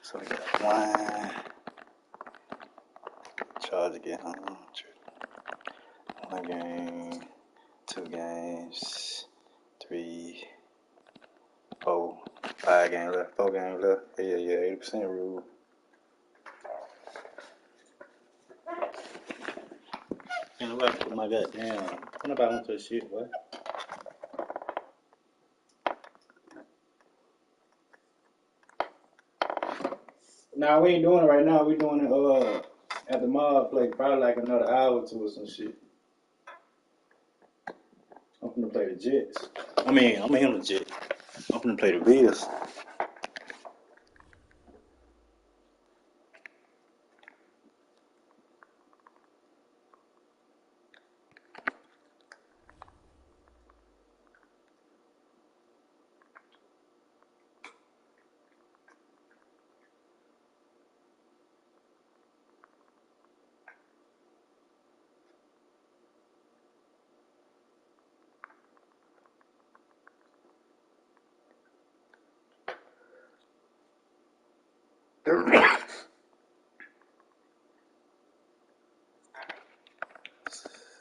So we got one. Charge to get home. 1 game, 2 games, 3, 4, 5 games left, 4 games left. Yeah, 80% rule. Ain't nobody put my goddamn. Ain't nobody went to the shit, boy. Nah, we ain't doing it right now. We doing it at the mall play, probably like another hour or 2 or some shit. I'm finna play the Jets. I'm in the Jets. I'm finna play the Bills.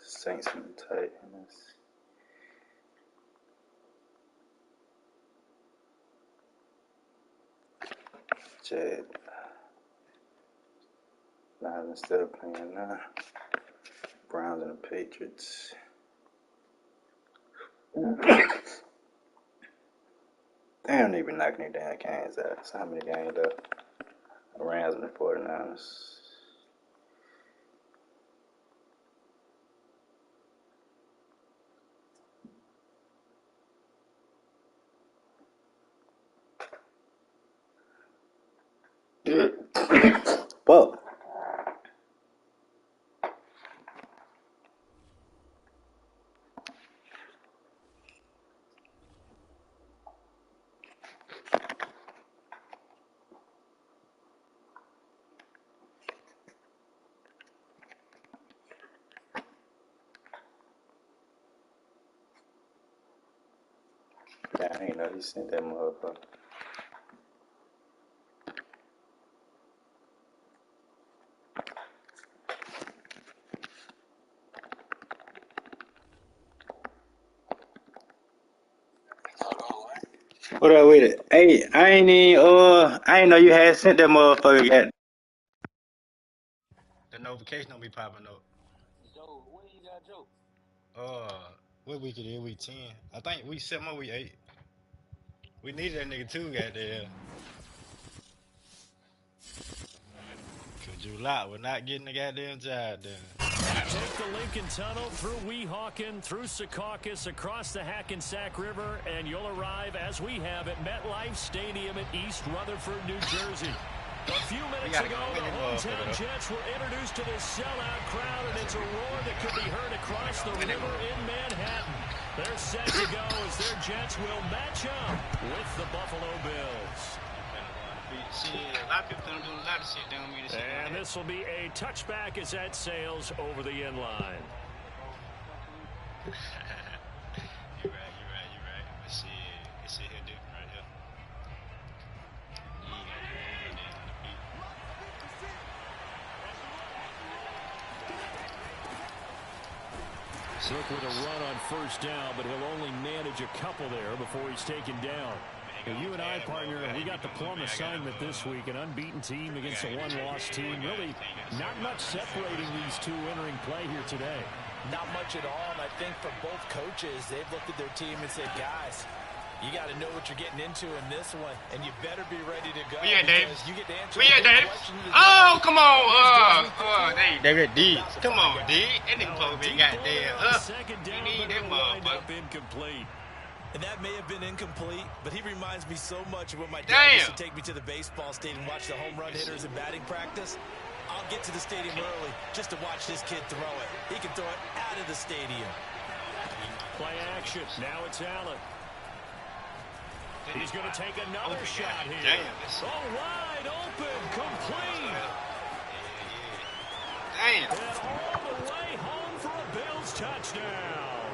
Saints and the Titans. Jed. Lions instead of playing now. Browns and the Patriots. They don't even knock any damn games out. So how many games left? The Rams and the 49ers. Whoa. Yeah, I ain't know he sent that motherfucker. What up with it? Hey, I ain't know you had sent that motherfucker yet. The notification don't be popping up. Joe, when you got Joe? What week it is? Week 10. I think week 7 or week 8. We needed that nigga too, goddamn. Cause July, we're not getting the goddamn job done. Take the Lincoln Tunnel through Weehawken, through Secaucus, across the Hackensack River, and you'll arrive, as we have, at MetLife Stadium in East Rutherford, New Jersey. A few minutes ago, the hometown Jets were introduced to this sellout crowd, and it's a roar that could be heard across the river in Manhattan. They're set to go as their Jets will match up with the Buffalo Bills. A lot of people don't do a lot of shit. They don't mean to shit. And this will be a touchback as that sails over the end line. You're right. But shit, this shit here different right here. Look with a run on first down, but he'll only manage a couple there before he's taken down. Well, you and I, partner, we got the plum assignment this week, an unbeaten team against a one-loss team. Really not much separating these two entering play here today. Not much at all, and I think for both coaches, they've looked at their team and said, guys, you got to know what you're getting into in this one, and you better be ready to go. We at Dave. You get to answer Dave. Oh, come on. David D. Come on, D. That nigga supposed to be goddamn. We need that motherfucker. Incomplete. And that may have been incomplete, but he reminds me so much of when my dad used to take me to the baseball stadium and watch the home run hitters in batting practice. I'll get to the stadium early just to watch this kid throw it. He can throw it out of the stadium. Play action. Now it's Allen. He's going to take another shot here. Wide open, complete. Damn. And all the way home for a Bills touchdown.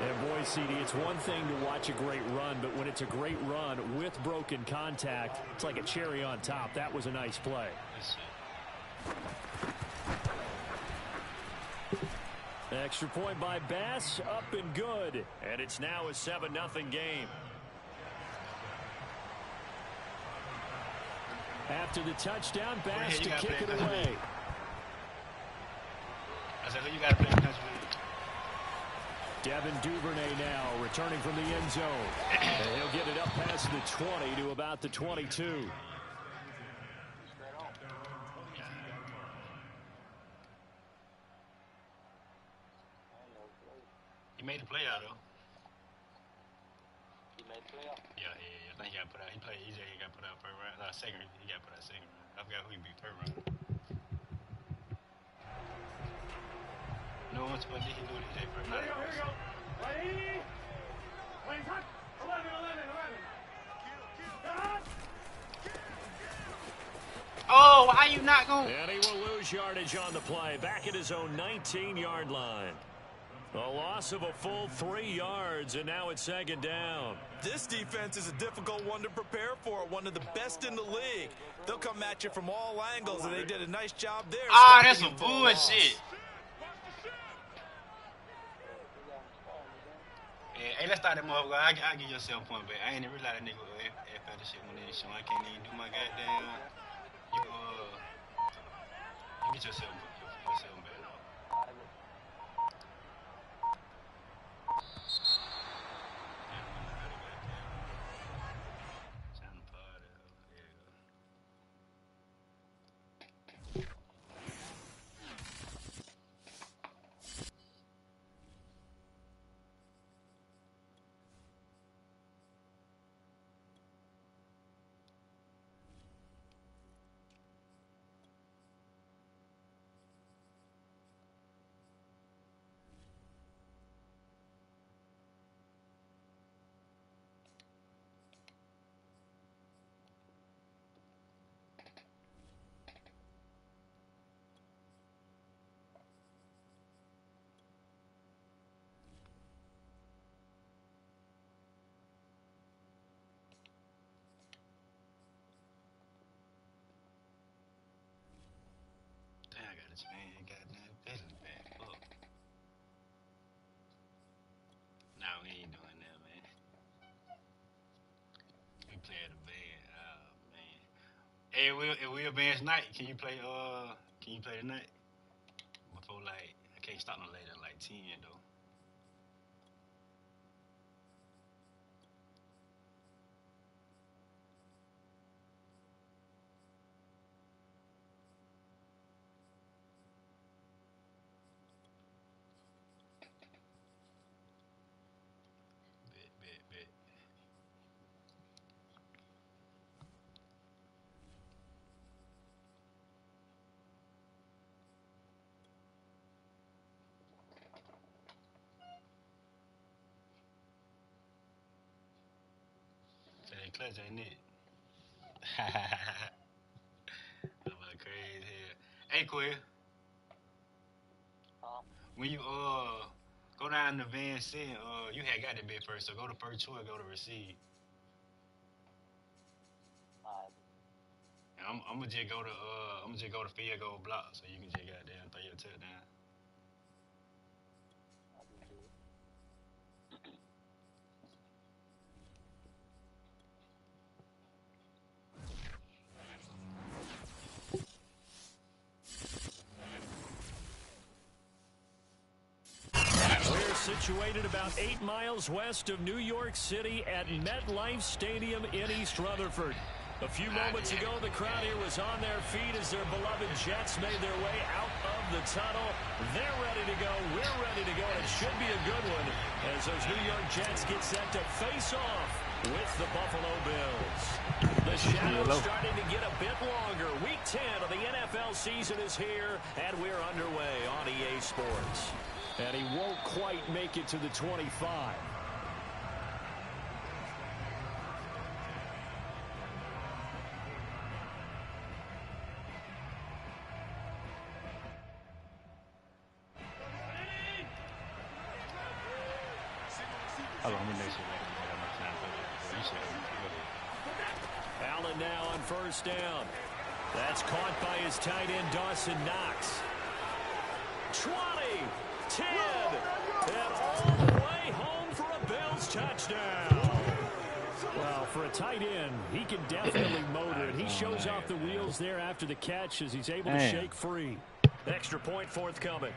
And boy, CD, it's one thing to watch a great run, but when it's a great run with broken contact, it's like a cherry on top. That was a nice play. Extra point by Bass, up and good. And it's now a 7-0 game. After the touchdown, Bass to kick it away. I said, who you got to play country with? Devin Duvernay now returning from the end zone. And he'll get it up past the 20 to about the 22. He made the play out, though. He made the play out? Yeah. I think he got put out. He got put out first round. Second. He got put out second round. I forgot who he beat first round. No one's what did he do today first round? Here we go. Ready? Wait, 11. Oh, why you not going? And he will lose yardage on the play. Back at his own 19-yard line. A loss of a full 3 yards, and now it's second down. This defense is a difficult one to prepare for. One of the best in the league. They'll come at you from all angles, and they did a nice job there. Ah, that's some bullshit. Hey, let's start that motherfucker. I'll give you a 7 point back. I ain't even realize that nigga F that shit when they show. I can't even do my goddamn. You get yourself back. Man, goddamn business back. Fuck. No, we ain't doing that, man. We play at a band. Oh man. Hey, if we advance tonight, can you play tonight? Before like I can't start no later than like 10 though. Clutch, ain't it? I'm crazy here. Hey, Quill. When you go down the van setting, you had got the bit first, so go to first choice, go to receive. And I'm gonna just go to field goal block, so you can just goddamn throw your touchdown. Situated about 8 miles west of New York City at MetLife Stadium in East Rutherford. A few moments ago, the crowd here was on their feet as their beloved Jets made their way out of the tunnel. They're ready to go. We're ready to go. And it should be a good one as those New York Jets get set to face off with the Buffalo Bills. The shadow's starting to get a bit longer. Week 10 of the NFL season is here, and we're underway on EA Sports. And he won't quite make it to the 25. Hold on, let me make sure that I have enough time for that. You said Allen now on first down. That's caught by his tight end, Dawson Knox. 20, 10, and all the way home for a Bills touchdown. Well, for a tight end, he can definitely motor it. He shows off the wheels there after the catch as he's able to shake free. Extra point forthcoming.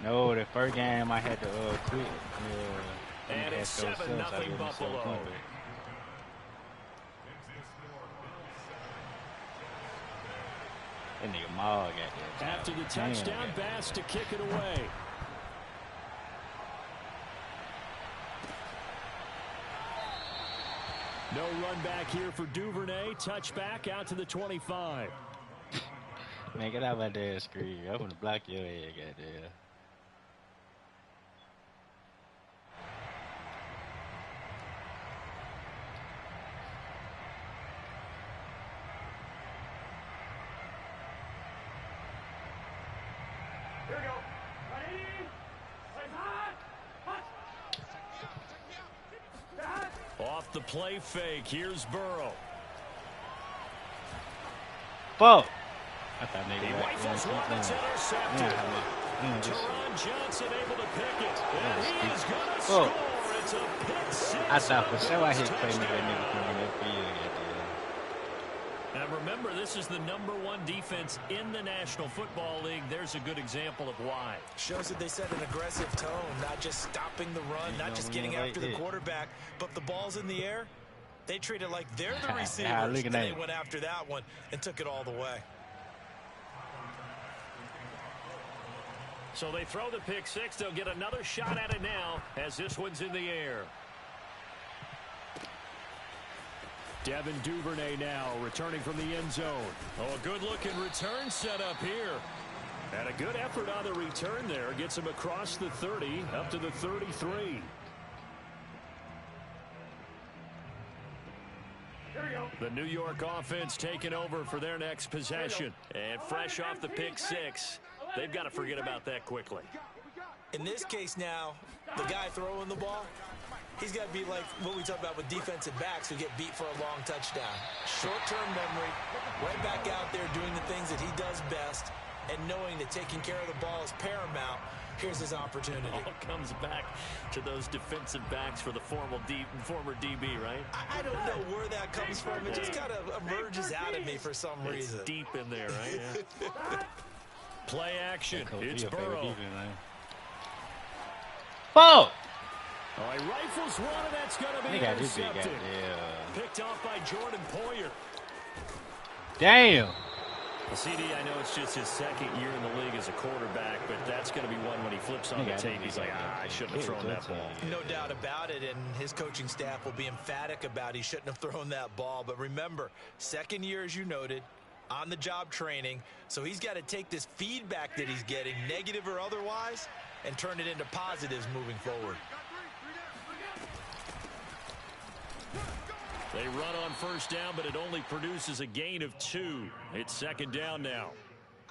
No, the first game I had to quit. And it's 7-0 Buffalo. That nigga Maul got that. After the touchdown, Bass to kick it away. No run back here for Duvernay. Touchback out to the 25. Man, get out of my damn screen. I'm gonna block your head, goddamn. Here we go. Ready? Off the play fake. Here's Burrow. Fuck. I thought maybe he rifles one. It's intercepted. Teron Johnson able to pick it. And he is going to score. It's a pick six. I thought for sure I hit play that nigga from the field. And remember, this is the #1 defense in the National Football League. There's a good example of why. Shows that they set an aggressive tone, not just stopping the run, not just getting after the quarterback, but the ball's in the air. They treat it like they're the receivers, and they went after that one and took it all the way. So they throw the pick six. They'll get another shot at it now as this one's in the air. Devin Duvernay now returning from the end zone. Oh, a good-looking return set up here. And a good effort on the return there. Gets him across the 30, up to the 33. The New York offense taking over for their next possession. And fresh off the pick six, they've got to forget about that quickly. In this case now, the guy throwing the ball, he's got to be like what we talk about with defensive backs who get beat for a long touchdown. Short-term memory, right back out there doing the things that he does best, and knowing that taking care of the ball is paramount. Here's his opportunity. All comes back to those defensive backs for the former DB, right? I don't know where that comes from. It just kind of emerges out of me for some reason. It's deep in there, right? Yeah. Play action. It's Burrow. Fuck! Oh, he rifles one, and that's going to be intercepted. Picked off by Jordan Poyer. Damn. Well, CD, I know it's just his second year in the league as a quarterback, but that's going to be one when he flips on the tape. He's like, I shouldn't have thrown that ball. No doubt about it, and his coaching staff will be emphatic about he shouldn't have thrown that ball. But remember, second year, as you noted, on-the-job training, so he's got to take this feedback that he's getting, negative or otherwise, and turn it into positives moving forward. They run on first down, but it only produces a gain of 2. It's second down now.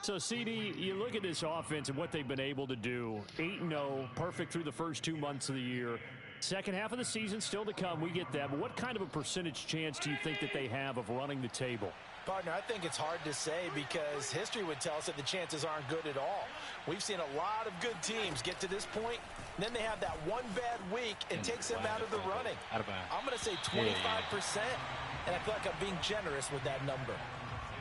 So, CD, you look at this offense and what they've been able to do. 8-0, perfect through the first 2 months of the year. Second half of the season still to come. We get that. But what kind of a percentage chance do you think that they have of running the table? Partner, I think it's hard to say because history would tell us that the chances aren't good at all. We've seen a lot of good teams get to this point, and then they have that one bad week and takes them out of the running. I'm going to say 25%, and I feel like I'm being generous with that number.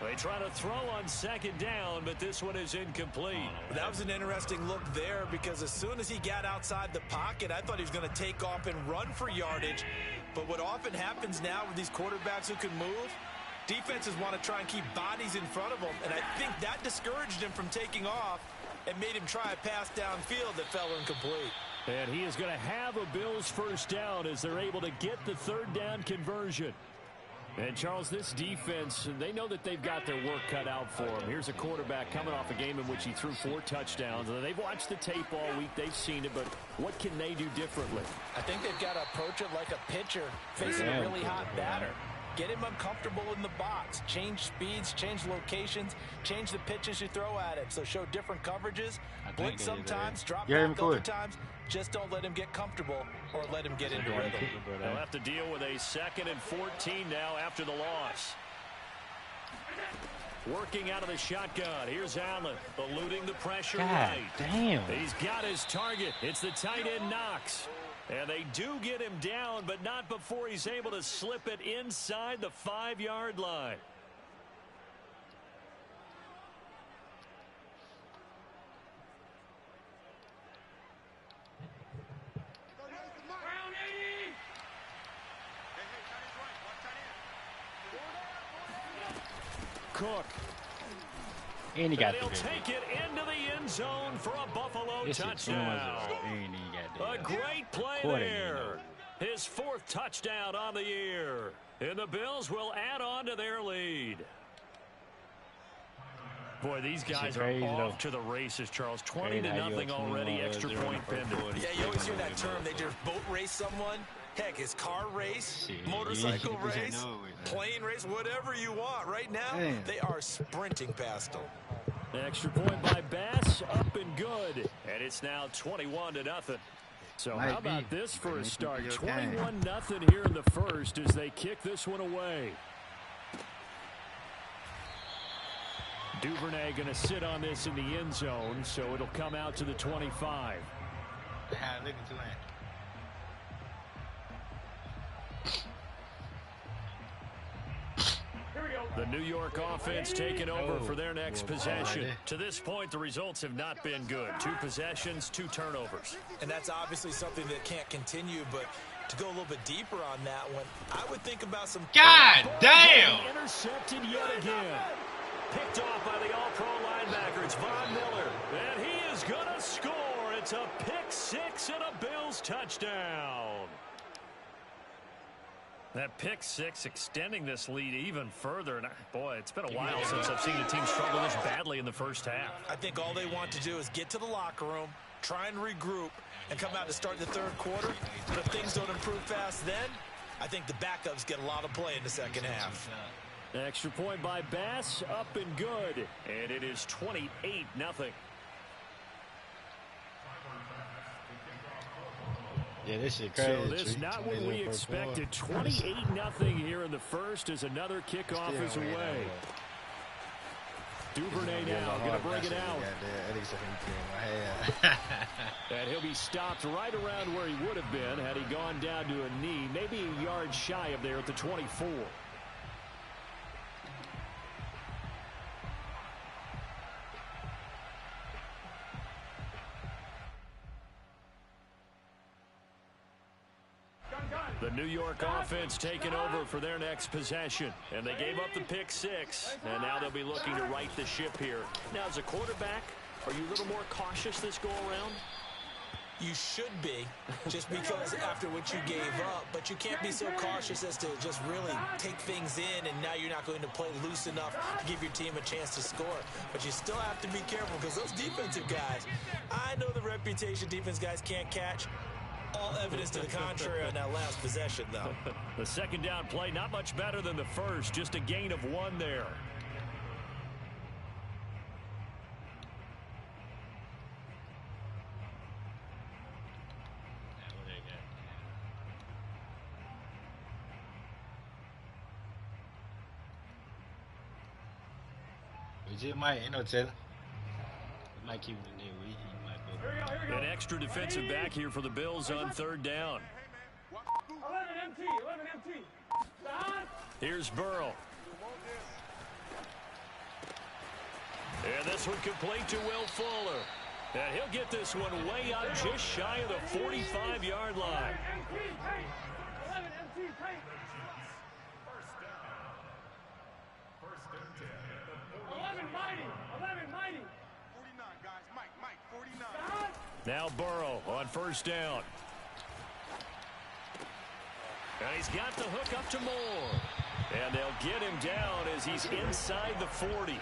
They try to throw on second down, but this one is incomplete. That was an interesting look there because as soon as he got outside the pocket, I thought he was going to take off and run for yardage. But what often happens now with these quarterbacks who can move, defenses want to try and keep bodies in front of them, and I think that discouraged him from taking off and made him try a pass downfield that fell incomplete. And he is going to have a Bills first down as they're able to get the third down conversion. And, Charles, this defense, they know that they've got their work cut out for them. Here's a quarterback coming off a game in which he threw 4 touchdowns. And they've watched the tape all week. They've seen it, but what can they do differently? I think they've got to approach it like a pitcher facing a really hot batter. Get him uncomfortable in the box. Change speeds, change locations, change the pitches you throw at him. So show different coverages. Blitz sometimes, drop back other times. Just don't let him get comfortable or let him get into rhythm. They'll have to deal with a 2nd and 14 now after the loss. Working out of the shotgun. Here's Allen, eluding the pressure. God damn. He's got his target. It's the tight end Knox. And they do get him down, but not before he's able to slip it inside the 5-yard line. Cook. And he got he'll take it into the end zone for a Buffalo touchdown. A great play there. His 4th touchdown on the year. And the Bills will add on to their lead. Boy, these guys are off to the races, Charles. 20-0 already, extra point pending. Yeah, you always hear that term. They just boat race someone. Heck, it's car race, motorcycle race, plane race, whatever you want. Right now, they are sprinting past them. Extra point by Bass, up and good. And it's now 21-0. So how about this for a start? 21-0 here in the first as they kick this one away. Duvernay going to sit on this in the end zone, so it'll come out to the 25. The New York offense taking over for their next possession. To this point, the results have not been good. 2 possessions, 2 turnovers. And that's obviously something that can't continue, but to go a little bit deeper on that one, I would think about some... God damn! Intercepted yet again. Picked off by the all-pro linebacker. It's Von Miller. And he is going to score. It's a pick-6 and a Bills touchdown. That pick-6 extending this lead even further. And boy, it's been a while since I've seen a team struggle this badly in the first half. I think all they want to do is get to the locker room, try and regroup, and come out to start the 3rd quarter. But if things don't improve fast then, I think the backups get a lot of play in the 2nd half. Extra point by Bass, up and good. And it is 28-0. Yeah, this is crazy. So this not what we expected. 28-0 here in the first as another kickoff is away. Duvernay now going to bring it out. And he'll be stopped right around where he would have been had he gone down to a knee, maybe a yard shy of there at the 24. The New York offense taking over for their next possession. And they gave up the pick-6. And now they'll be looking to right the ship here. Now, as a quarterback, are you a little more cautious this go-around? You should be, just because after what you gave up. But you can't be so cautious as to just really take things in, and now you're not going to play loose enough to give your team a chance to score. But you still have to be careful because those defensive guys, I know the reputation defense guys can't catch. All evidence to the contrary on that last possession, though. The 2nd down play, not much better than the first, just a gain of 1 there. It might, Taylor. It might keep it in there. An extra defensive back here for the Bills on 3rd down. 11 MT. Here's Burrow. And this one complete to Will Fuller. And he'll get this one way out just shy of the 45-yard line. 11 MT. Now Burrow on 1st down. And he's got the hook up to Moore. And they'll get him down as he's inside the 40.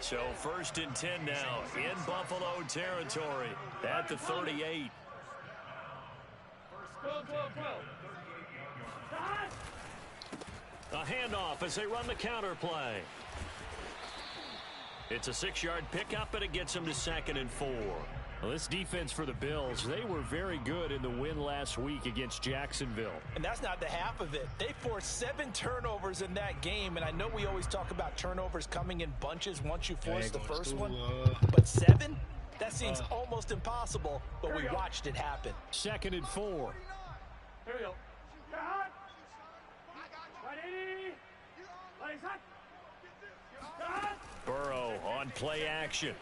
So 1st and 10 now in Buffalo territory at the 38. 12. A handoff as they run the counter play. It's a 6-yard pickup, and it gets them to 2nd and 4. Well, this defense for the Bills, they were very good in the win last week against Jacksonville. And that's not the half of it. They forced 7 turnovers in that game, and I know we always talk about turnovers coming in bunches once you force the first one. But 7? That seems almost impossible, but we watched it happen. 2nd and 4. Here we go. Cut. 180. Lays hot. Cut. Burrow on play action.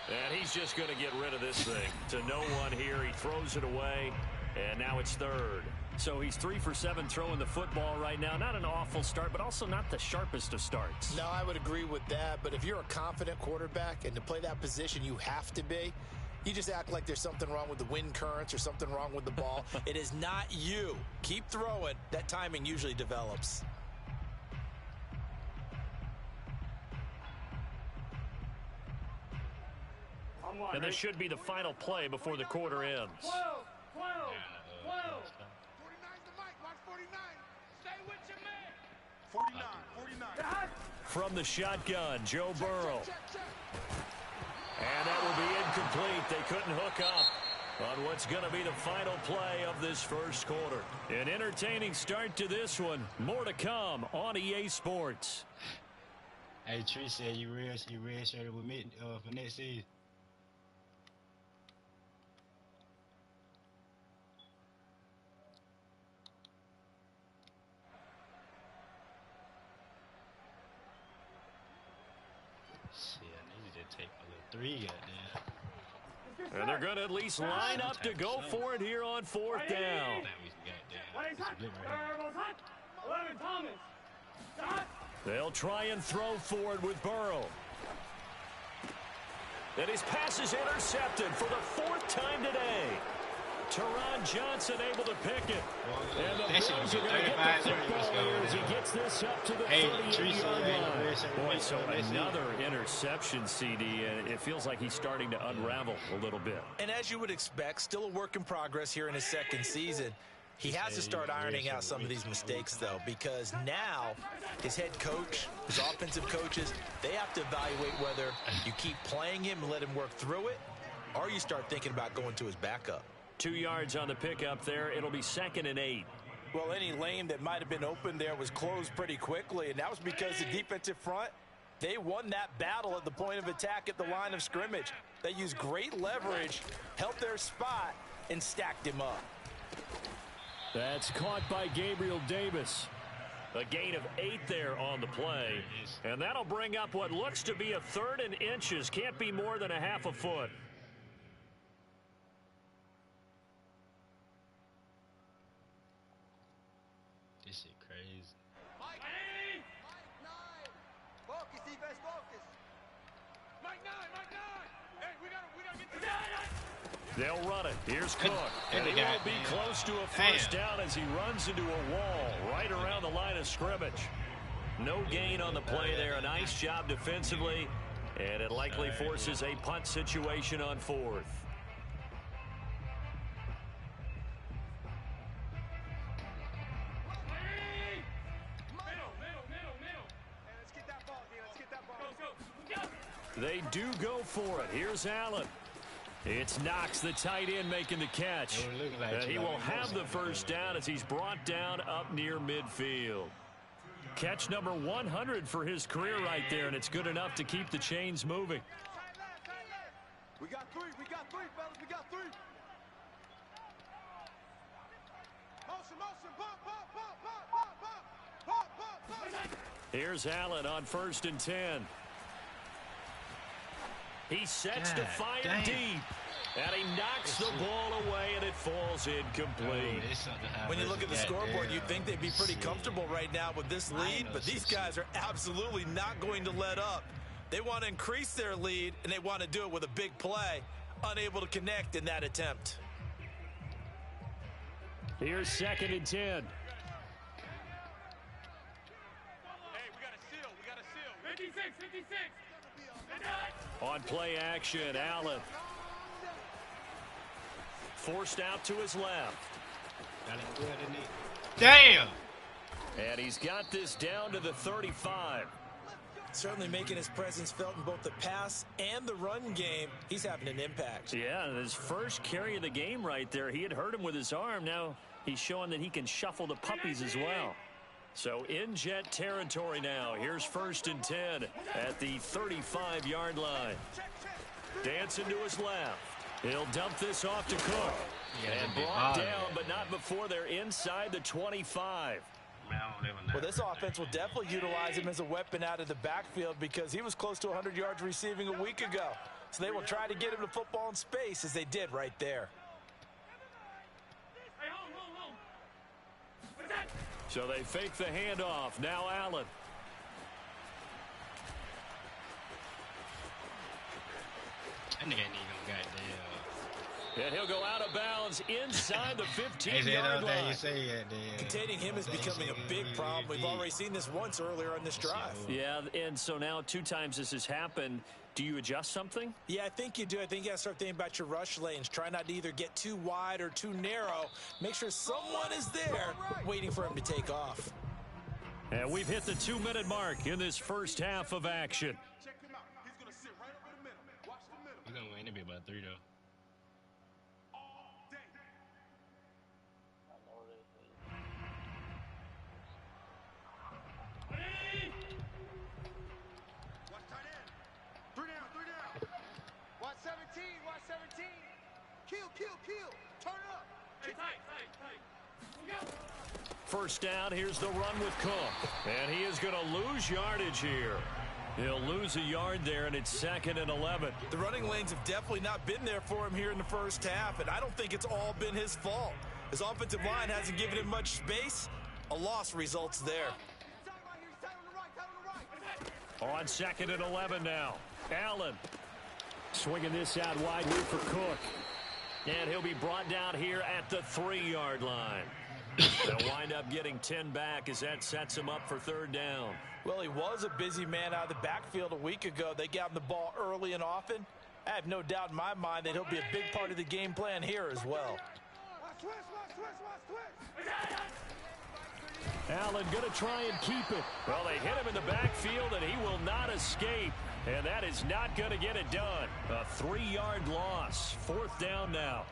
And he's just going to get rid of this thing. To no one here. He throws it away, and now it's 3rd. So he's 3 for 7 throwing the football right now. Not an awful start, but also not the sharpest of starts. No, I would agree with that. But if you're a confident quarterback and to play that position you have to be, you just act like there's something wrong with the wind currents or something wrong with the ball. It is not you. Keep throwing. That timing usually develops. And this should be the final play before the quarter ends. 12. 12. 12. 49's the mic. Watch 49. Stay with your man. 49. 49. From the shotgun, Joe Burrow. And that will be incomplete. They couldn't hook up on what's going to be the final play of this first quarter. An entertaining start to this one. More to come on EA Sports. Hey, Tree said you redshirted with me for next season. Shit, I needed to take a little 3 goddamn. And they're going to at least line up to go for it here on 4th down. Lays hot. Burrow's hot. 11 Thomas. Hot. They'll try and throw for it with Burrow. And his pass is intercepted for the 4th time today. Teron Johnson able to pick it. And the Bills are going to get the football here as he gets this up to the 38-yard line. Boy, so another interception, CD, and it feels like he's starting to unravel a little bit. And as you would expect, still a work in progress here in his 2nd season. He has to start ironing out some of these mistakes, though, because now his head coach, his offensive coaches, they have to evaluate whether you keep playing him and let him work through it, or you start thinking about going to his backup. 2 yards on the pickup there. It'll be 2nd and 8. Well, any lane that might have been open there was closed pretty quickly, and that was because the defensive front, they won that battle at the point of attack at the line of scrimmage. They used great leverage, held their spot, and stacked him up. That's caught by Gabriel Davis. A gain of 8 there on the play. And that'll bring up what looks to be a 3rd and inches. Can't be more than a half a foot. This shit crazy. Mike 9. Focus, defense, focus. Mike 9. Hey, we gotta get to that. They'll run it. Here's Cook. And he will be close to a first down as he runs into a wall right around the line of scrimmage. No gain on the play there. A nice job defensively. And it likely forces a punt situation on 4th. They do go for it. Here's Allen. It's Knox, the tight end, making the catch. And he will have the first down as he's brought down up near midfield. Catch number 100 for his career right there, and it's good enough to keep the chains moving. We got 3, fellas, we got 3. Motion, pop. Here's Allen on 1st and 10. He sets to fire deep, and he knocks the ball away, and it falls incomplete. When you look at the scoreboard, you'd think they'd be pretty comfortable right now with this lead, but these guys are absolutely not going to let up. They want to increase their lead, and they want to do it with a big play, unable to connect in that attempt. Here's 2nd and 10. Hey, we got a seal. 56. On play action, Allen. Forced out to his left. Got it good, didn't he? Damn. And he's got this down to the 35. Certainly making his presence felt in both the pass and the run game. He's having an impact. Yeah, his first carry of the game right there. He had hurt him with his arm. Now he's showing that he can shuffle the puppies as well. So in Jet territory now. Here's 1st and 10 at the 35-yard line. Dancing to his left. He'll dump this off to Cook. And brought down, but not before they're inside the 25. Well, this offense will definitely utilize him as a weapon out of the backfield because he was close to 100 yards receiving a week ago. So they will try to get him the football in space as they did right there. So they fake the handoff. Now Allen. That nigga ain't even goddamn. And he'll go out of bounds inside the 15-yard line. Containing him is becoming a big problem. We've already seen this once earlier on this drive. Yeah, and so now 2 times this has happened. Do you adjust something? Yeah, I think you do. I think you got to start thinking about your rush lanes. Try not to either get too wide or too narrow. Make sure someone is there waiting for him to take off. And we've hit the 2-minute mark in this first half of action. Check him out. He's going to sit right over the middle. Watch the middle. We're going to win. It'll be about 3, though. All day. Watch tight end. 3 down, 3 down. Watch 17, watch 17. Kill. Turn it up. Hey, tight. Go. First down, here's the run with Cook. And he is going to lose yardage here. He'll lose a yard there, and it's 2nd and 11. The running lanes have definitely not been there for him here in the first half, and I don't think it's all been his fault. His offensive line hasn't given him much space. A loss results there. On 2nd and 11 now. Allen swinging this out wide here for Cook. And he'll be brought down here at the 3-yard line. They'll wind up getting 10 back as that sets him up for 3rd down. Well, he was a busy man out of the backfield a week ago. They got him the ball early and often. I have no doubt in my mind that he'll be a big part of the game plan here as well. Allen going to try and keep it. Well, they hit him in the backfield, and he will not escape. And that is not going to get it done. A 3-yard loss. 4th down now.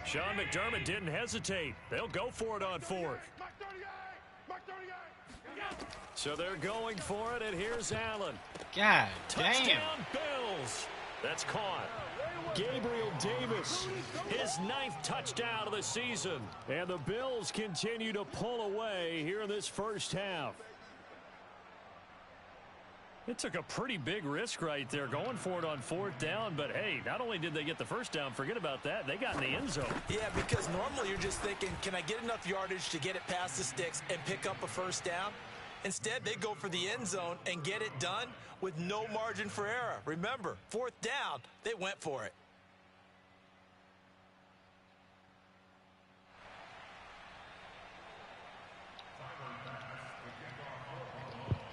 Sean McDermott didn't hesitate. They'll go for it on 4th. So they're going for it, and here's Allen. God Touchdown, damn. Bills. That's caught. Gabriel Davis, his 9th touchdown of the season. And the Bills continue to pull away here in this first half. It took a pretty big risk right there going for it on 4th down, but hey, not only did they get the first down, forget about that, they got in the end zone. Yeah, because normally you're just thinking, can I get enough yardage to get it past the sticks and pick up a first down? Instead, they go for the end zone and get it done with no margin for error. Remember, 4th down, they went for it.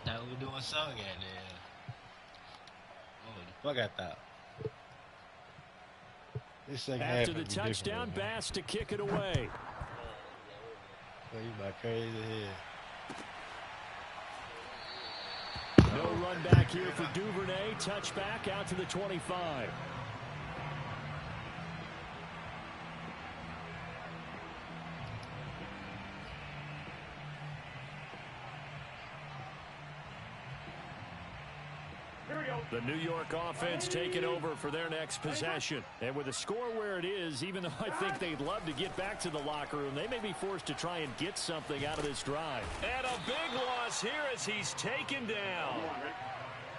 Now we're doing something at there. Oh, the fuck I thought. This second half After the touchdown, Bass to kick it away. Well, you about crazy here. No run back here for Duvernay. Touchback out to the 25. The New York offense taking over for their next possession. And with the score where it is, even though I think they'd love to get back to the locker room, they may be forced to try and get something out of this drive. And a big loss here as he's taken down.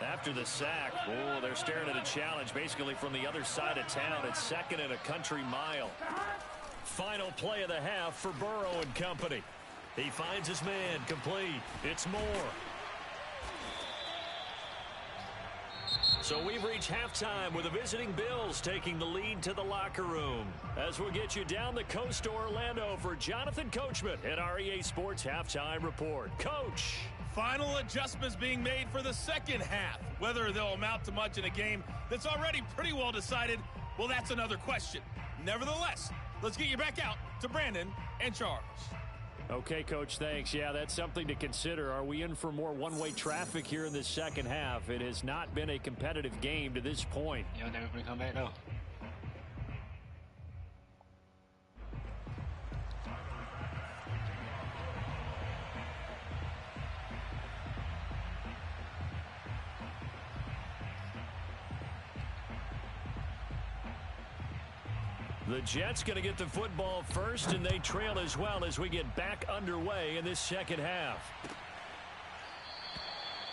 After the sack, oh, they're staring at a challenge basically from the other side of town. It's 2nd and a country mile. Final play of the half for Burrow and company. He finds his man complete. It's Moore. So we've reached halftime with the visiting Bills taking the lead to the locker room. As we'll get you down the coast to Orlando for Jonathan Coachman at REA Sports Halftime Report. Coach. Final adjustments being made for the second half. Whether they'll amount to much in a game that's already pretty well decided, well, that's another question. Nevertheless, let's get you back out to Brandon and Charles. Okay, Coach, thanks. Yeah, that's something to consider. Are we in for more one-way traffic here in this second half? It has not been a competitive game to this point. Y'all never gonna come back, though. The Jets going to get the football first, and they trail as well as we get back underway in this second half.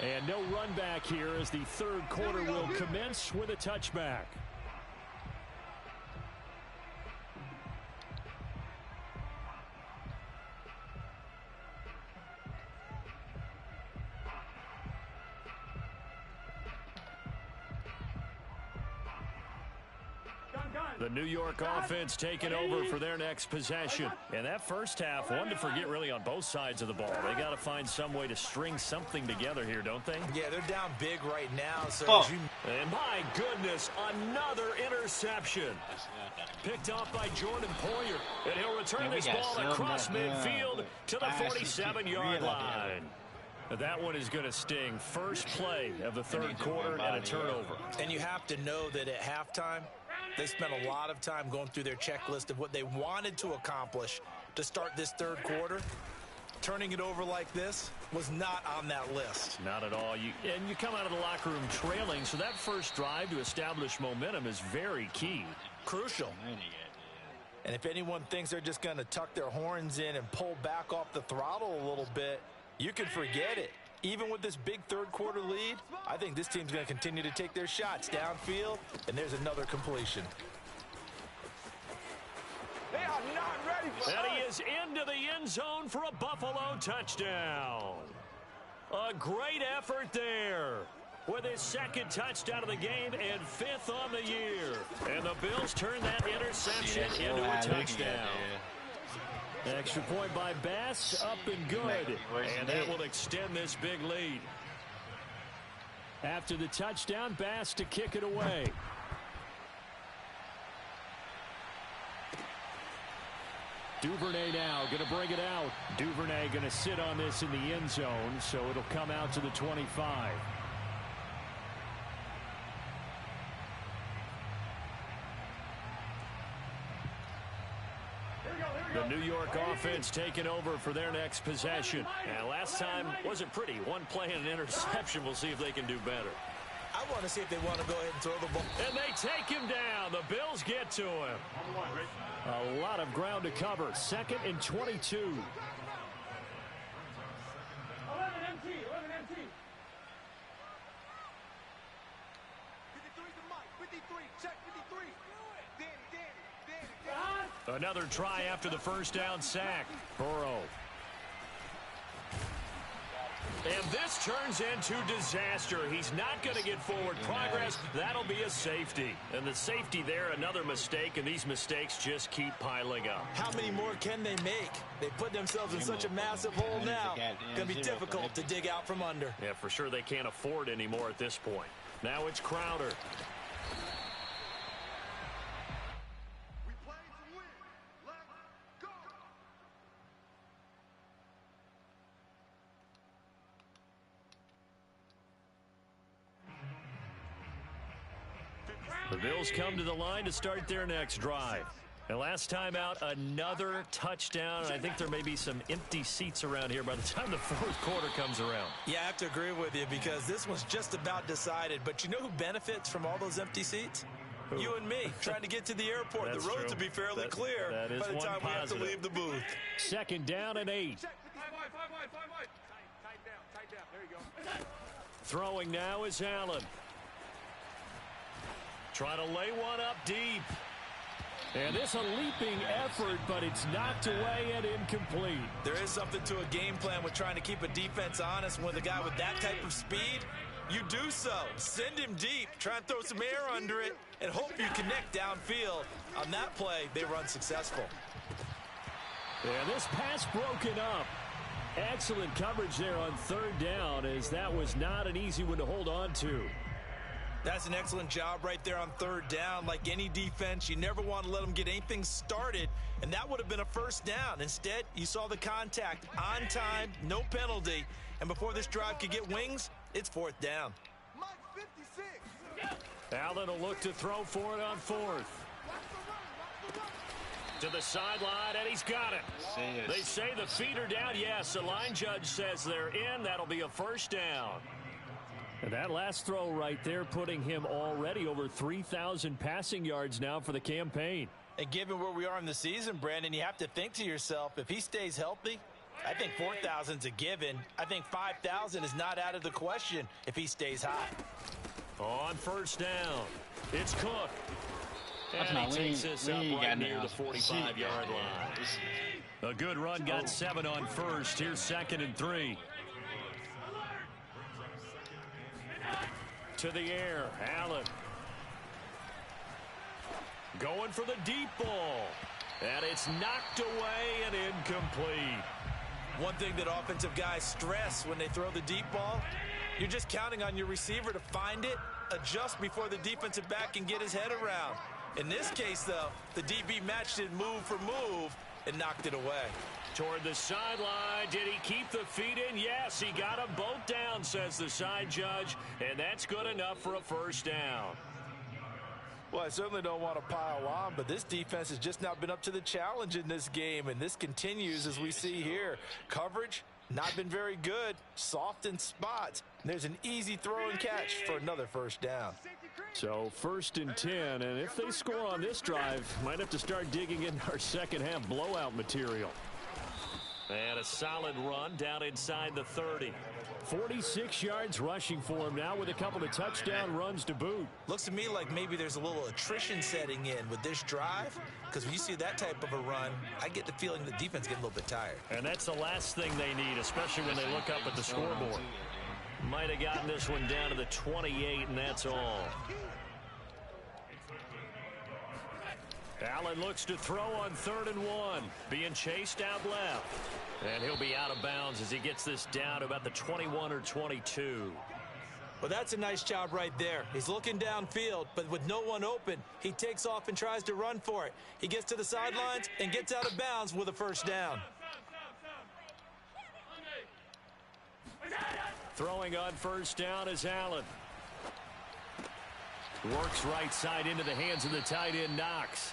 And no run back here as the third quarter will commence with a touchback. The New York offense taking over for their next possession. And that first half, one to forget really on both sides of the ball. They got to find some way to string something together here, don't they? Yeah, they're down big right now. So And my goodness, another interception. Picked off by Jordan Poyer. And he'll return this ball across midfield to the 47-yard line. That one is going to sting. First play of the third quarter and a turnover. And you have to know that at halftime, they spent a lot of time going through their checklist of what they wanted to accomplish to start this third quarter. Turning it over like this was not on that list. Not at all. And you come out of the locker room trailing, so that first drive to establish momentum is very key. Crucial. And if anyone thinks they're just going to tuck their horns in and pull back off the throttle a little bit, you can forget it. Even with this big third quarter lead, I think this team's going to continue to take their shots downfield, and there's another completion. They are not ready for And he is into the end zone for a Buffalo touchdown. A great effort there with his second touchdown of the game and fifth on the year. And the Bills turn that interception into a touchdown. Extra point by Bass, up and good. And that will extend this big lead. After the touchdown, Bass to kick it away. Duvernay now going to bring it out. Duvernay going to sit on this in the end zone, so it'll come out to the 25. The New York offense taking over for their next possession. And last time wasn't pretty. One play and an interception. We'll see if they can do better. I want to see if they want to go ahead and throw the ball. And they take him down. The Bills get to him. A lot of ground to cover. 2nd and 22. 11 MT, 11 MT. 53 to Mike, 53, check 53. Danny. Another try after the first down sack. Burrow. And this turns into disaster. He's not going to get forward progress. That'll be a safety. And the safety there, another mistake, and these mistakes just keep piling up. How many more can they make? They put themselves in such a massive hole now. Going to be difficult to dig out from under. Yeah, for sure they can't afford any more at this point. Now it's Crowder. We play to win. Let's go. The Bills come to the line to start their next drive. And last time out, another touchdown. And I think there may be some empty seats around here by the time the fourth quarter comes around. Yeah, I have to agree with you because this one's just about decided. But you know who benefits from all those empty seats? Who? You and me, trying to get to the airport. That's the roads true. will be fairly clear that is by the one time we have to positive. leave the booth. 2nd down and 8. Check 5 wide. Tight down. There you go. Throwing now is Allen. Trying to lay one up deep. And this a leaping effort, but it's knocked away and incomplete. There is something to a game plan with trying to keep a defense honest with a guy with that type of speed. You do so. Send him deep. Try and throw some air under it and hope you connect downfield. On that play, they were unsuccessful. And this pass broken up. Excellent coverage there on third down, as that was not an easy one to hold on to. That's an excellent job right there on third down. Like any defense, you never want to let them get anything started, and that would have been a first down. Instead, you saw the contact on time, no penalty, and before this drive could get wings, it's fourth down. Mike 56. Allen will look to throw for it on fourth. To the sideline, and he's got it. They say the feet are down. Yes, the line judge says they're in. That'll be a first down. And that last throw right there putting him already over 3,000 passing yards now for the campaign. And given where we are in the season, Brandon, you have to think to yourself, if he stays healthy, I think 4,000's a given. I think 5,000 is not out of the question if he stays high. On first down, it's Cook. And he takes this up right near the 45-yard line. A good run, got 7 on first. Here's 2nd and 3. To the air, Allen. Going for the deep ball. And it's knocked away and incomplete. One thing that offensive guys stress when they throw the deep ball, you're just counting on your receiver to find it, adjust before the defensive back can get his head around. In this case, though, the DB matched it move for move and knocked it away. Toward the sideline, did he keep the feet in? Yes, he got them both down, says the side judge, and that's good enough for a first down. Well, I certainly don't want to pile on, but this defense has just not been up to the challenge in this game, and this continues as we see here. Coverage, not been very good, soft in spots. There's an easy throw and catch for another first down. So 1st and 10, and if they score on this drive, might have to start digging in our second half blowout material. And a solid run down inside the 30. 46 yards rushing for him now with a couple of touchdown runs to boot. Looks to me like maybe there's a little attrition setting in with this drive, because when you see that type of a run, I get the feeling the defense getting a little bit tired. And that's the last thing they need, especially when they look up at the scoreboard. Might have gotten this one down to the 28, and that's all. Allen looks to throw on 3rd and 1. Being chased out left. And he'll be out of bounds as he gets this down to about the 21 or 22. Well, that's a nice job right there. He's looking downfield, but with no one open, he takes off and tries to run for it. He gets to the sidelines and gets out of bounds with a first down. Throwing on first down is Allen. Works right side into the hands of the tight end, Knox.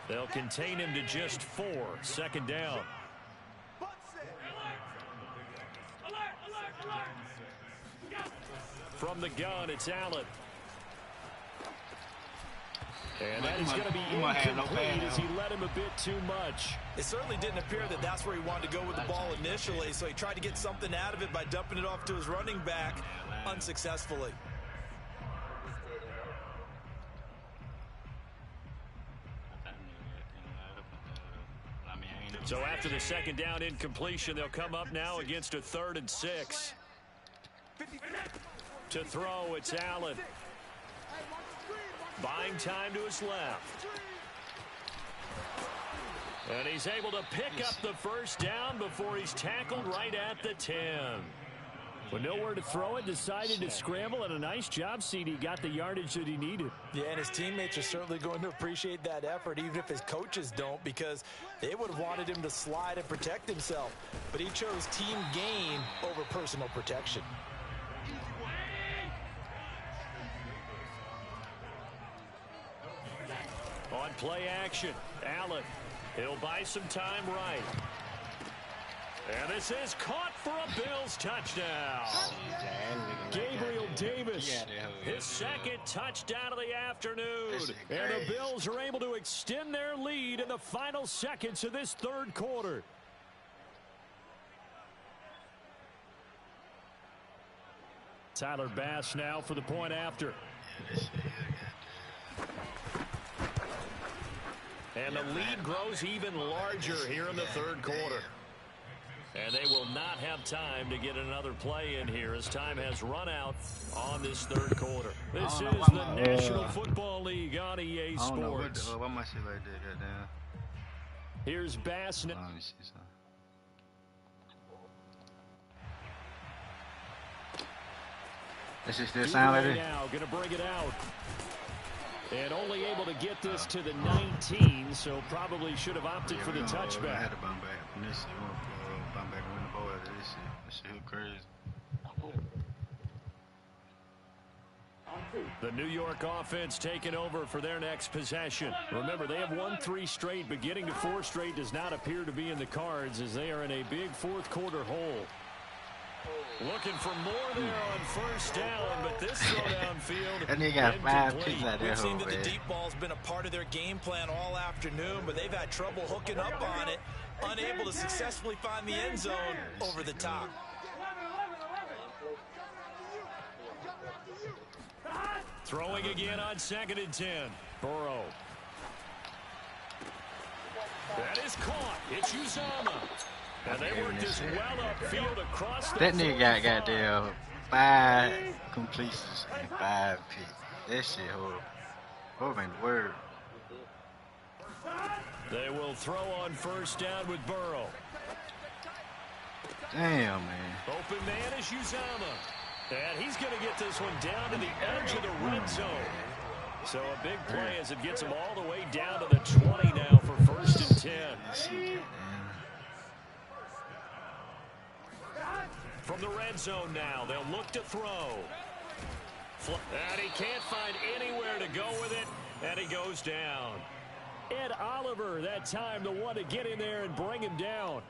They'll contain him to just 4. 2nd down. From the gun, it's Allen. And that is going to be incomplete as he led him a bit too much. It certainly didn't appear that that's where he wanted to go with the ball initially, so he tried to get something out of it by dumping it off to his running back unsuccessfully. So after the 2nd down incompletion, they'll come up now against a 3rd and 6. To throw, it's Allen. Buying time to his left. And he's able to pick up the first down before he's tackled right at the 10. With nowhere to throw it, decided to scramble, and a nice job, CD. Got the yardage that he needed. Yeah, and his teammates are certainly going to appreciate that effort, even if his coaches don't, because they would have wanted him to slide and protect himself. But he chose team gain over personal protection. On play action, Allen. He'll buy some time right. And this is caught for a Bills touchdown. Gabriel Davis, his 2nd touchdown of the afternoon. And the Bills are able to extend their lead in the final seconds of this 3rd quarter. Tyler Bass now for the point after. And the lead grows even larger here in the 3rd quarter. And they will not have time to get another play in here as time has run out on this third quarter. This is the National Football League on EA Sports. I don't know why my shit like that, goddamn. Here's Bass. Let me see something. That shit still sound like it? Now going to bring it out. And only able to get this to the 19, so probably should have opted for the touchback. I had to bump back from this shit. Bump back and win the ball out of this shit. That shit look crazy. The New York offense taking over for their next possession. Remember, they have won 3 straight, but getting to 4 straight does not appear to be in the cards as they are in a big fourth quarter hole. Looking for more there on first down, but this throw downfield. And they got 5 picks out there. We've seen that the deep ball's been a part of their game plan all afternoon, but they've had trouble hooking up on it, unable to successfully find the end zone over the top. Throwing again on 2nd and 10. Burrow. That is caught. It's Uzama. And they worked this well upfield across the that nigga got goddamn 5 completions and 5 picks. That shit horrible. Horrible ain't the word. They will throw on first down with Burrow. Damn, man. Open man is Uzama. And he's going to get this one down to the edge of the red zone. So a big play as it gets him all the way down to the 20 now for 1st and 10. From the red zone now, they'll look to throw. And he can't find anywhere to go with it, and he goes down. Ed Oliver, that time, the one to get in there and bring him down.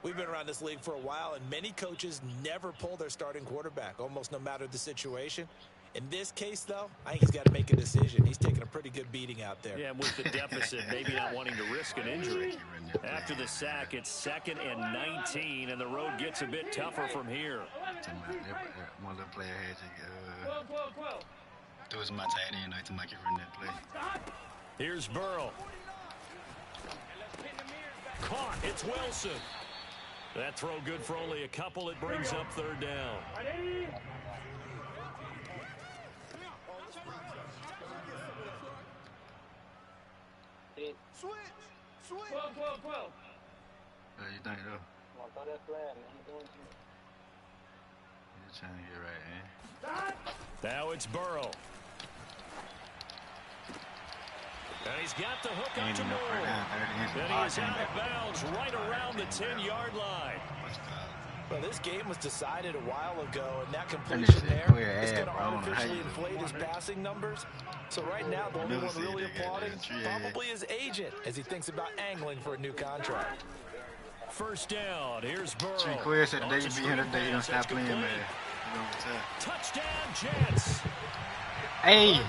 We've been around this league for a while, and many coaches never pull their starting quarterback, almost no matter the situation. In this case, though, I think he's got to make a decision. He's taking a pretty good beating out there. Yeah, and with the deficit, maybe not wanting to risk an injury. After the sack, it's 2nd and 19, and the road gets a bit tougher from here. One little player had to do my tight end to make it run that play. Here's Burrow. Caught. It's Wilson. That throw good for only a couple. It brings up 3rd down. Switch! 12. You think, though? You're trying to get right, man. Now it's Burrow. And he's got the hook up to Moore. And he is out of bounds right around the 10-yard line. Well, this game was decided a while ago, and that completion there is going to artificially inflate his passing numbers. So right now, the only one really applauding probably his agent as he thinks about angling for a new contract. First down, here's Burrow. Queer said the day you beat him today, you don't stop playing, man. Touchdown, Jets. Hey,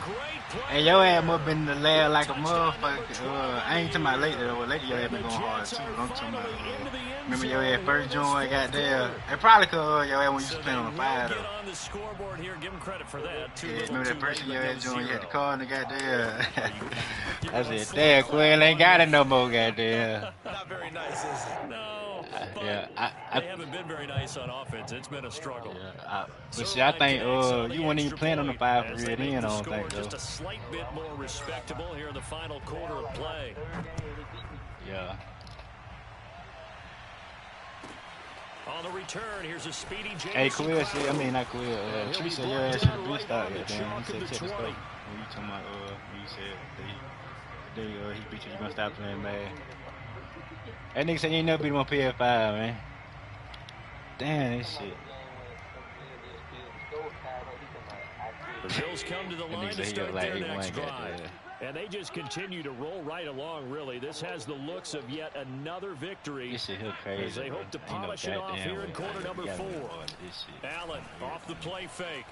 your ass must have been the lad like a motherfucker. I ain't talking about lately, though. Lately, your ass been going hard, too. I'm talking about, remember your ass first joint got there? It probably cause your ass when you was playing on the 5, though. On the scoreboard here, give him credit for that. Yeah, remember that person your ass joint, you had the car and got there? I said, damn, Quill ain't got it no more, goddamn. Not very nice, is it? No. Yeah, they haven't been very nice on offense. It's been a struggle. Yeah, but see, I think you weren't even playing on the 5 for real then, I don't think, though. Just a slight bit more respectable here in the final quarter of play. Yeah. On the return, here's a speedy James. Hey, Quill said, I mean, not Quill. Tree said your ass should have beast out there, damn. He said, check the stuff. When you talking about, you said, he beat you, you gonna stop playing, man. That nigga said you ain't never beat him on PS5, man. Damn, this shit. The Bills come to the line to start their next drive. And they just continue to roll right along, really. This has the looks of yet another victory. This shit crazy, as they hope to polish it off here in quarter number 4. Allen off the play fake.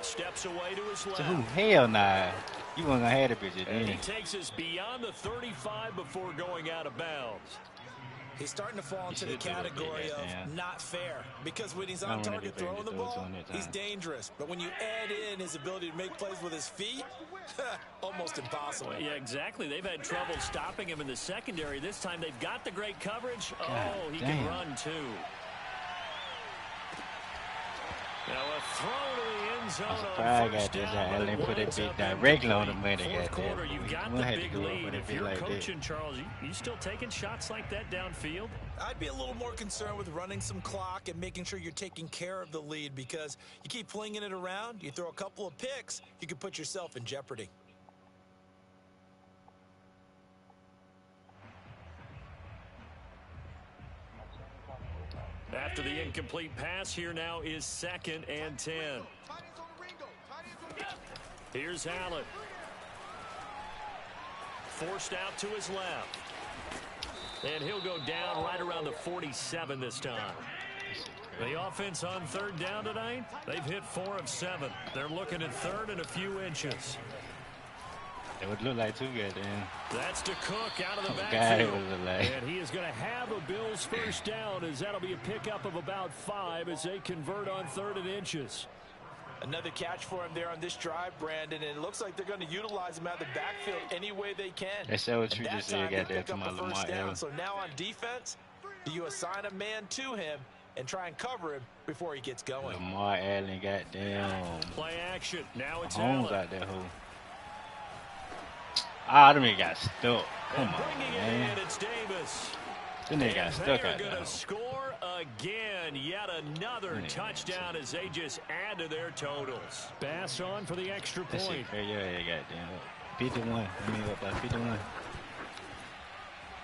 Steps away to his left. Hell nah. You wasn't gonna have the bitch. And he takes us beyond the 35 before going out of bounds. He's starting to fall into the category of not fair, because when he's on target throwing the ball, he's dangerous. But when you add in his ability to make plays with his feet, almost impossible. Well, yeah, exactly. They've had trouble stopping him in the secondary. This time they've got the great coverage. Oh, he can run too. Now a throw to the end zone. I'm surprised I got this. I didn't put it big directly on the money. Fourth quarter, you've got the big lead. If you're like coaching, Charles, you still taking shots like that downfield? I'd be a little more concerned with running some clock and making sure you're taking care of the lead, because you keep flinging it around, you throw a couple of picks, you can put yourself in jeopardy. After the incomplete pass, here now is 2nd and 10. Here's Allen. Forced out to his left. And he'll go down right around the 47 this time. The offense on 3rd down tonight, they've hit 4 of 7. They're looking at 3rd and a few inches. It would look like 2 good then. That's to Cook out of the backfield. And he is going to have a Bills first down, as that'll be a pickup of about 5 as they convert on 3rd and inches. Another catch for him there on this drive, Brandon, and it looks like they're going to utilize him out of the backfield any way they can. That's what you just said. Got there to my Lamar down. So now on defense, do you assign a man to him and try and cover him before he gets going? Lamar Allen got down. Play action. Now it's Holmes out there, who? Ah, them niggas got stuck. Come on, man. It's Davis. Them niggas got stuck out there. They're going to score again. Yet another touchdown as they just add to their totals. Bass on for the extra point. Yeah, goddamn. 51. I mean, up by 51.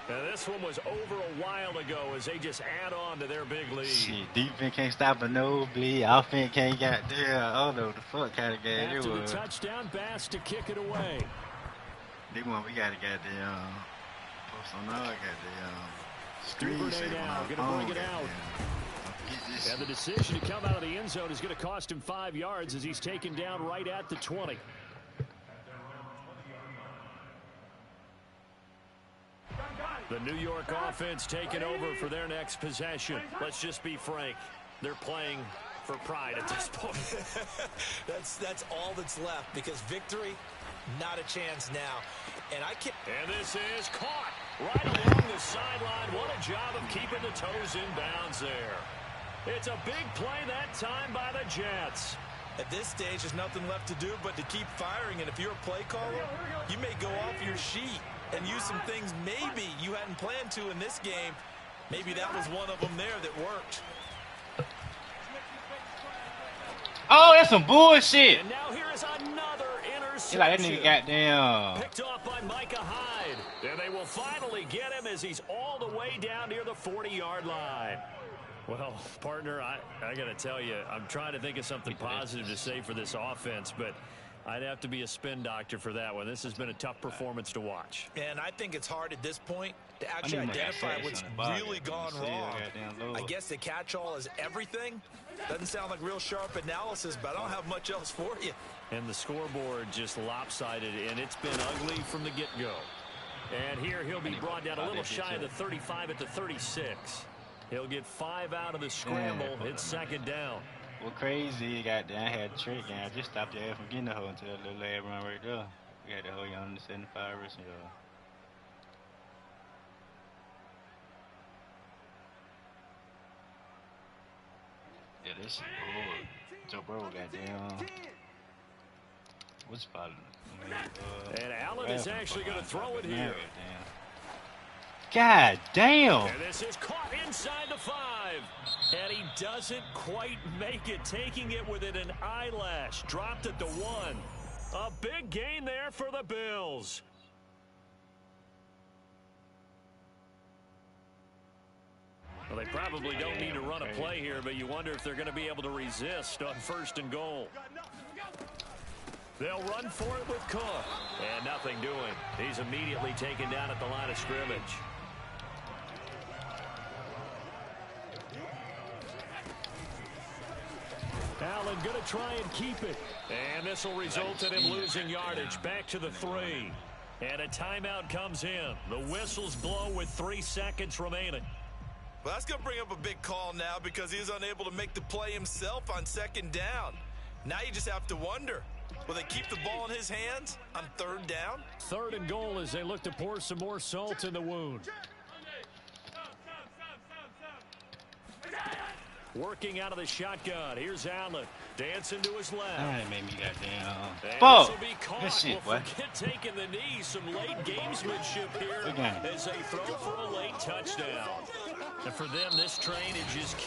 Now this one was over a while ago as they just add on to their big lead. Shit, defense can't stop a nosebleed. Offense can't get there. I don't know the fuck kind of game it was. After the touchdown, Bass to kick it away. We got to get the post on our screen saver now, going to bring it out. And the decision to come out of the end zone is going to cost him 5 yards as he's taken down right at the 20. The New York offense taking over for their next possession. Let's just be frank. They're playing for pride at this point. That's all that's left, because victory, not a chance now. And this is caught right along the sideline. What a job of keeping the toes in bounds there. It's a big play that time by the Jets. At this stage, there's nothing left to do but to keep firing. And if you're a play caller, you may go off your sheet and use some things maybe you hadn't planned to in this game. Maybe that was one of them there that worked. Oh, that's some bullshit. And now here is another interception. Like that nigga goddamn. Picked off by Micah Hyde. And they will finally get him as he's all the way down near the 40-yard line. Well, partner, I got to tell you, I'm trying to think of something positive to say for this offense, but I'd have to be a spin doctor for that one. This has been a tough performance to watch. And I think it's hard at this point to actually identify what's really gone wrong. I guess the catch-all is everything. Doesn't sound like real sharp analysis, but I don't have much else for you. And the scoreboard just lopsided, and it's been ugly from the get-go. And here he'll be brought down a little shy of the 35 at the 36. He'll get 5 out of the scramble. It's 2nd down. Well, crazy, goddamn, I had a trick, and I just stopped there from getting the hole until that little lad run right there. We got the hole on the 75ers, Yeah, this is bored. Joe Burrow got down. What's following? And Allen is actually going to throw it here. God damn. And this is caught inside the 5. And he doesn't quite make it, taking it within an eyelash. Dropped at the 1. A big gain there for the Bills. Well, they probably don't need to run a play here, but you wonder if they're going to be able to resist on 1st and goal. They'll run for it with Cook. And nothing doing. He's immediately taken down at the line of scrimmage. Allen going to try and keep it. And this will result in him losing yardage. Back to the 3. And a timeout comes in. The whistles blow with 3 seconds remaining. Well, that's going to bring up a big call now because he is unable to make the play himself on second down. Now you just have to wonder, will they keep the ball in his hands on third down? 3rd and goal as they look to pour some more salt in the wound. Working out of the shotgun. Here's Allen. Dancing to his left. All right, made me goddamn. Ball. Good shit, boy. Forget taking the knee. Some late gamesmanship here as they throw for a late touchdown. And for them, this train is just